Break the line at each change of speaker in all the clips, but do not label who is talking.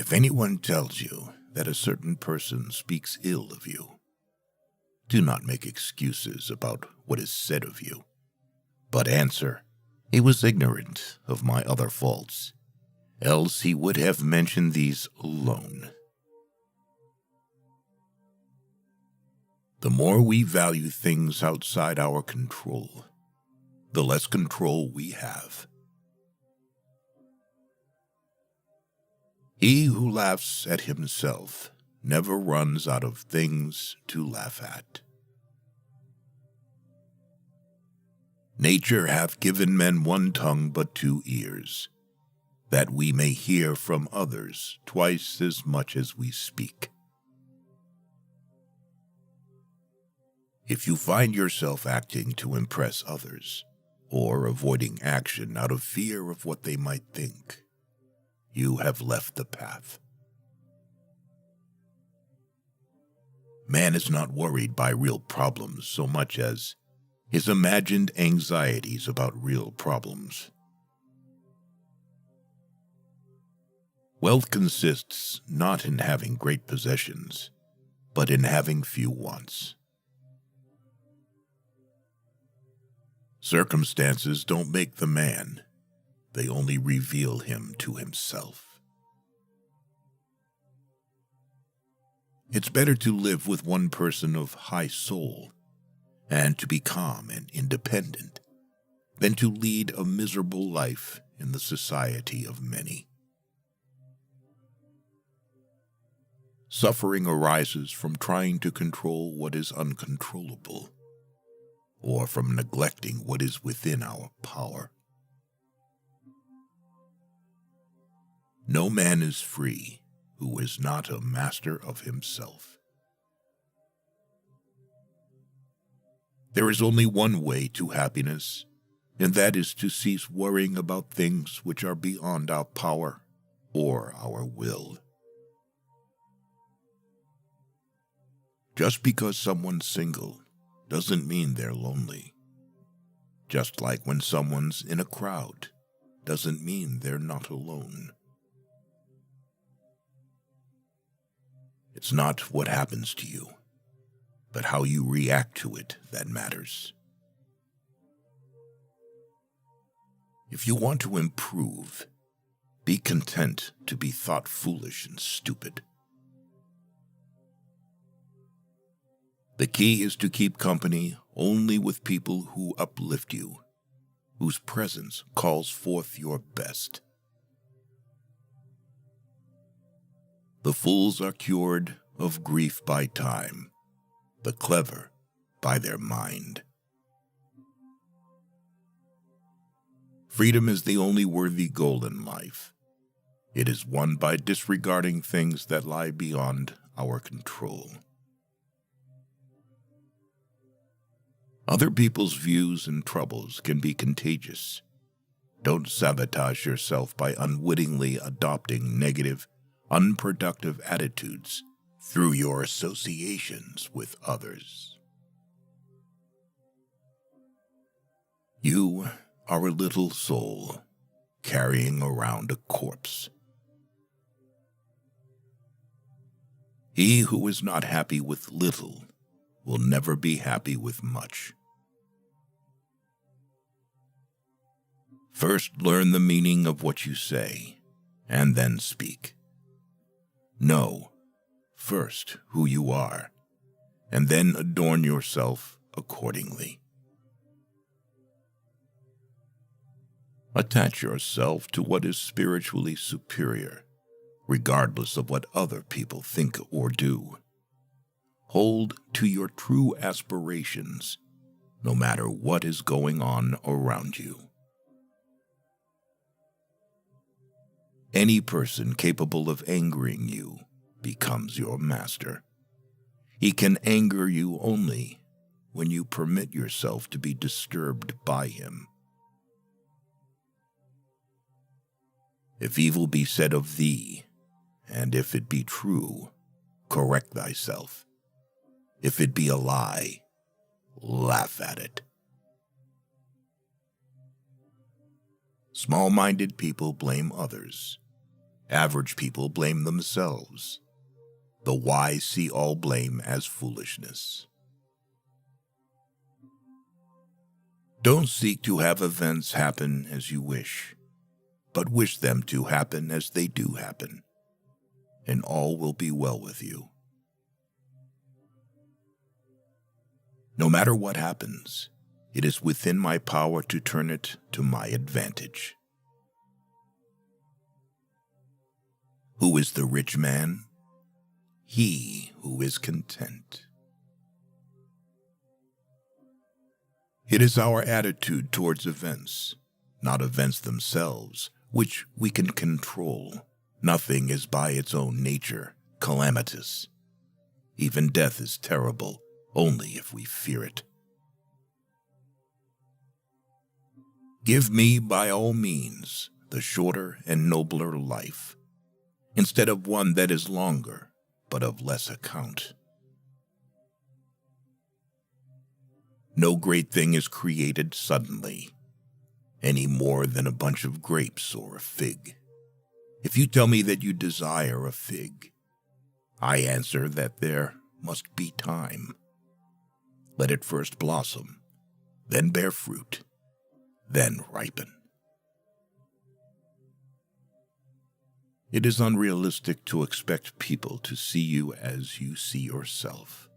If anyone tells you that a certain person speaks ill of you, do not make excuses about what is said of you, but answer, "He was ignorant of my other faults, else he would have mentioned these alone." The more we value things outside our control, the less control we have. He who laughs at himself never runs out of things to laugh at. Nature hath given men one tongue but two ears, that we may hear from others twice as much as we speak. If you find yourself acting to impress others, or avoiding action out of fear of what they might think, you have left the path. Man is not worried by real problems so much as his imagined anxieties about real problems. Wealth consists not in having great possessions, but in having few wants. Circumstances don't make the man, they only reveal him to himself. It's better to live with one person of high soul and to be calm and independent than to lead a miserable life in the society of many. Suffering arises from trying to control what is uncontrollable, or from neglecting what is within our power. No man is free who is not a master of himself. There is only one way to happiness, and that is to cease worrying about things which are beyond our power or our will. Just because someone's single doesn't mean they're lonely. Just like when someone's in a crowd doesn't mean they're not alone. It's not what happens to you, but how you react to it that matters. If you want to improve, be content to be thought foolish and stupid. The key is to keep company only with people who uplift you, whose presence calls forth your best. The fools are cured of grief by time, the clever by their mind. Freedom is the only worthy goal in life. It is won by disregarding things that lie beyond our control. Other people's views and troubles can be contagious. Don't sabotage yourself by unwittingly adopting negative, unproductive attitudes through your associations with others. You are a little soul carrying around a corpse. He who is not happy with little will never be happy with much. First, learn the meaning of what you say, and then speak. Know, first, who you are, and then adorn yourself accordingly. Attach yourself to what is spiritually superior, regardless of what other people think or do. Hold to your true aspirations, no matter what is going on around you. Any person capable of angering you becomes your master. He can anger you only when you permit yourself to be disturbed by him. If evil be said of thee, and if it be true, correct thyself. If it be a lie, laugh at it. Small-minded people blame others, Average people blame themselves. The wise see all blame as foolishness. Don't seek to have events happen as you wish, but wish them to happen as they do happen, and all will be well with you. No matter what happens, it is within my power to turn it to my advantage. Who is the rich man? He who is content. It is our attitude towards events, not events themselves, which we can control. Nothing is by its own nature calamitous. Even death is terrible only if we fear it. Give me, by all means, the shorter and nobler life, instead of one that is longer, but of less account. No great thing is created suddenly, any more than a bunch of grapes or a fig. If you tell me that you desire a fig, I answer that there must be time. Let it first blossom, then bear fruit, then ripen. It is unrealistic to expect people to see you as you see yourself.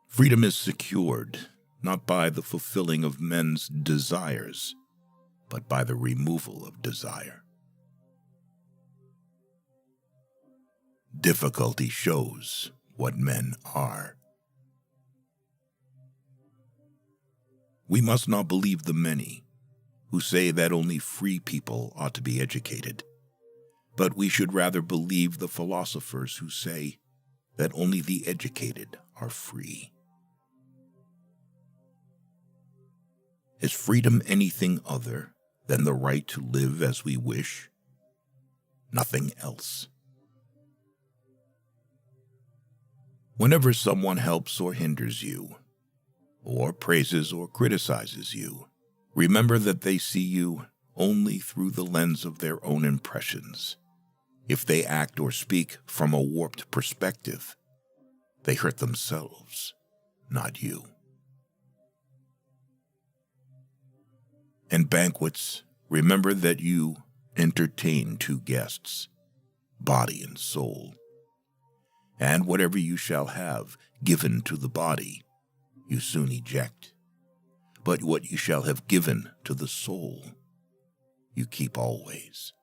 Freedom is secured not by the fulfilling of men's desires, but by the removal of desire. Difficulty shows what men are. We must not believe the many who say that only free people ought to be educated, but we should rather believe the philosophers who say that only the educated are free. Is freedom anything other than the right to live as we wish? Nothing else. Whenever someone helps or hinders you, or praises or criticizes you, remember that they see you only through the lens of their own impressions. If they act or speak from a warped perspective, they hurt themselves, not you. In banquets, remember that you entertain two guests, body and soul. And whatever you shall have given to the body, you soon eject. But what you shall have given to the soul, you keep always.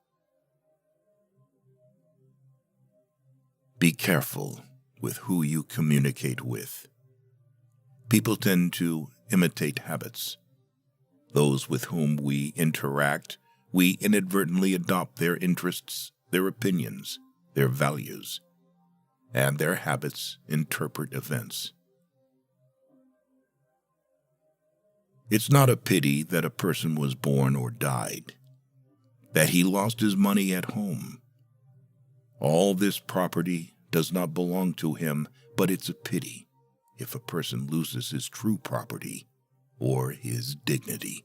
Be careful with who you communicate with. People tend to imitate habits. Those with whom we interact, we inadvertently adopt their interests, their opinions, their values, and their habits interpret events. It's not a pity that a person was born or died, that he lost his money at home. All this property does not belong to him, but it's a pity if a person loses his true property or his dignity.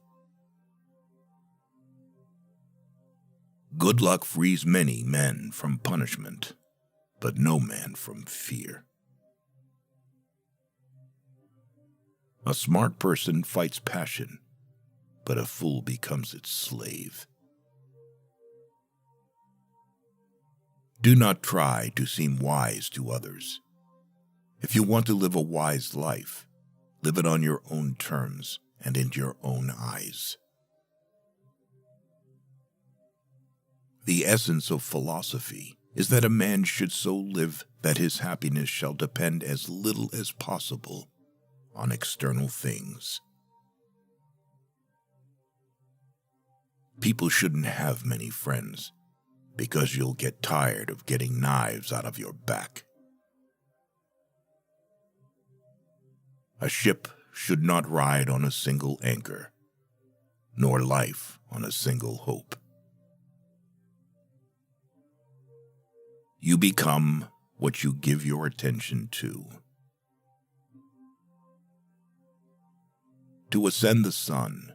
Good luck frees many men from punishment, but no man from fear. A smart person fights passion, but a fool becomes its slave. Do not try to seem wise to others. If you want to live a wise life, live it on your own terms and in your own eyes. The essence of philosophy is that a man should so live that his happiness shall depend as little as possible on external things. People shouldn't have many friends, because you'll get tired of getting knives out of your back. A ship should not ride on a single anchor, nor life on a single hope. You become what you give your attention to. To ascend the sun,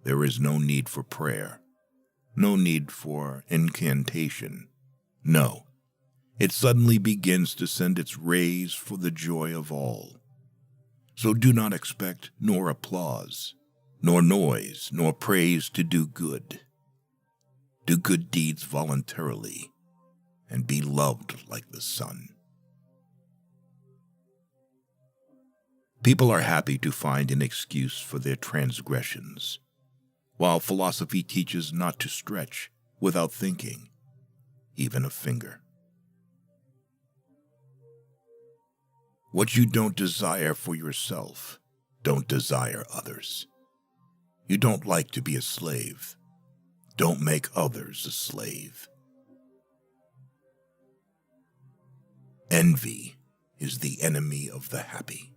there is no need for prayer, No need for incantation. No, it suddenly begins to send its rays for the joy of all. So do not expect nor applause, nor noise, nor praise to do good. Do good deeds voluntarily, and be loved like the sun. People are happy to find an excuse for their transgressions, while philosophy teaches not to stretch without thinking, even a finger. What you don't desire for yourself, don't desire others. You don't like to be a slave, don't make others a slave. Envy is the enemy of the happy.